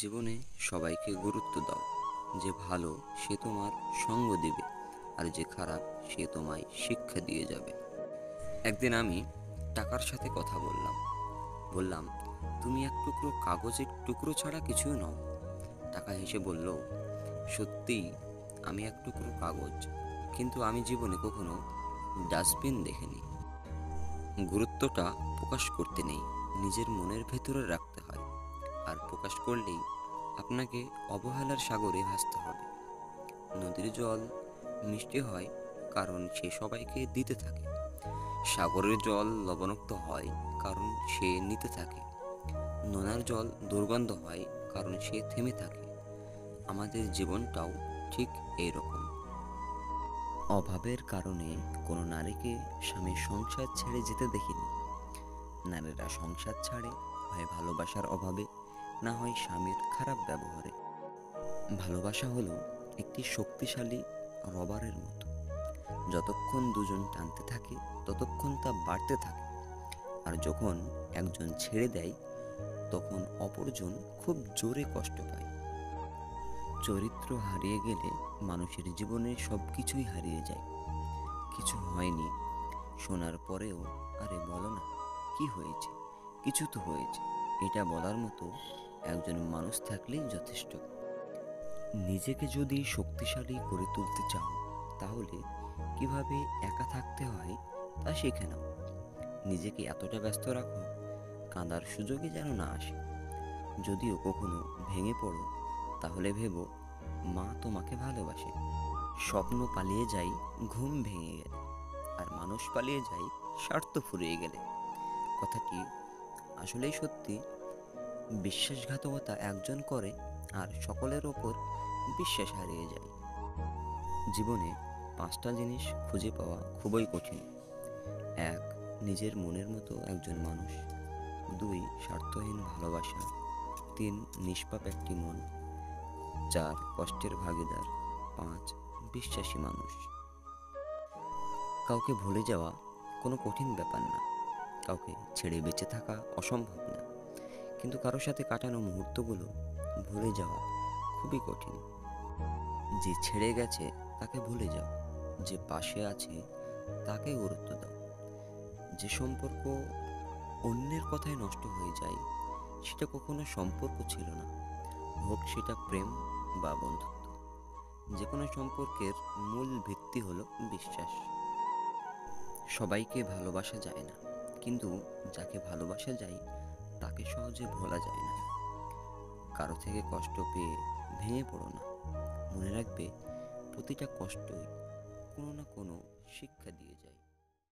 জীবনে সবাইকে গুরুত্ব দাও। যে ভালো সে তোমার সঙ্গ দিবে, আর যে খারাপ সে তোমায় শিক্ষা দিয়ে যাবে। একদিন আমি টাকার সাথে কথা বললাম, তুমি এক টুকরো কাগজের টুকরো ছাড়া কিছুই নও। টাকা হেসে বলল, সত্যিই আমি এক টুকরো কাগজ, কিন্তু আমি জীবনে কখনো ডাস্টবিন দেখিনি। গুরুত্বটা প্রকাশ করতে নেই, নিজের মনের ভেতরে রাখতে হয়। আর প্রকাশ করলেই আপনাকে অবহেলার সাগরে ভাসতে হবে। নদীর জল মিষ্টি হয় কারণ সে সবাইকে দিতে থাকে। সাগরের জল লবণাক্ত হয় কারণ সে নিতে থাকে। নোনার জল দুর্গন্ধ হয় কারণ সে থেমে থাকে। আমাদের জীবনটাও ঠিক এইরকম। অভাবের কারণে কোনো নারীকে স্বামীর সংসার ছেড়ে যেতে দেখিনি। নারীরা সংসার ছাড়ে হয় ভালোবাসার অভাবে, না হয় স্বামীর খারাপ ব্যবহারে। ভালোবাসা হলো একটি শক্তিশালী রবারের মতো। যতক্ষণ দুজন টানতে থাকে ততক্ষণ তা বাড়তে থাকে। আর যখন একজন ছেড়ে দেয় তখন অপরজন খুব জোরে কষ্ট পায়। চরিত্র হারিয়ে গেলে মানুষের জীবনে সব কিছুই হারিয়ে যায়। কিছু হয়নি শোনার পরেও আরে বলো না কি হয়েছে, কিছু তো হয়েছে, এটা বলার মতো একজন মানুষ থাকলেই যথেষ্ট। নিজেকে যদি শক্তিশালী করে তুলতে চাও, তাহলে কিভাবে একা থাকতে হয় তা শিখে নাও। নিজেকে এতটা ব্যস্ত রাখো কাঁদার সুযোগই যেন না আসে। যদিও কখনো ভেঙে পড়ো, তাহলে ভেবো মা তোমাকে ভালোবাসে। স্বপ্ন পালিয়ে যায় ঘুম ভেঙে গেলে, আর মানুষ পালিয়ে যায় স্বার্থ ফুরিয়ে গেলে। কথাটি আসলেই সত্যি। বিশ্বাসঘাতকতা একজন করে আর সকলের ওপর বিশ্বাস হারিয়ে যায়। জীবনে 5টা জিনিস খুঁজে পাওয়া খুবই কঠিন। 1. নিজের মনের মতো একজন মানুষ। 2. স্বার্থহীন ভালোবাসা। 3. নিষ্পাপ একটি মন। 4. কষ্টের ভাগিদার। 5. বিশ্বাসী মানুষ। কাউকে ভুলে যাওয়া কোনো কঠিন ব্যাপার না, কাউকে ছেড়ে বেঁচে থাকা অসম্ভব না, কিন্তু কারোর সাথে কাটানো মুহূর্তগুলো ভুলে যাওয়া খুবই কঠিন। যে ছেড়ে গেছে তাকে ভুলে যাও, যে পাশে আছে তাকে গুরুত্ব দাও। যে সম্পর্ক অন্যের কথায় নষ্ট হয়ে যায় সেটা কখনো সম্পর্ক ছিল না, হোক সেটা প্রেম বা বন্ধুত্ব। যে কোনো সম্পর্কের মূল ভিত্তি হলো বিশ্বাস। সবাইকে ভালোবাসা যায় না, কিন্তু যাকে ভালোবাসা যায় তাকে সহজে ভোলা যায় না। কারো থেকে কষ্ট পেয়ে ভেঙে পড়ো না। মনে রাখবে প্রতিটা কষ্টই কোনো না কোনো শিক্ষা দিয়ে যায়।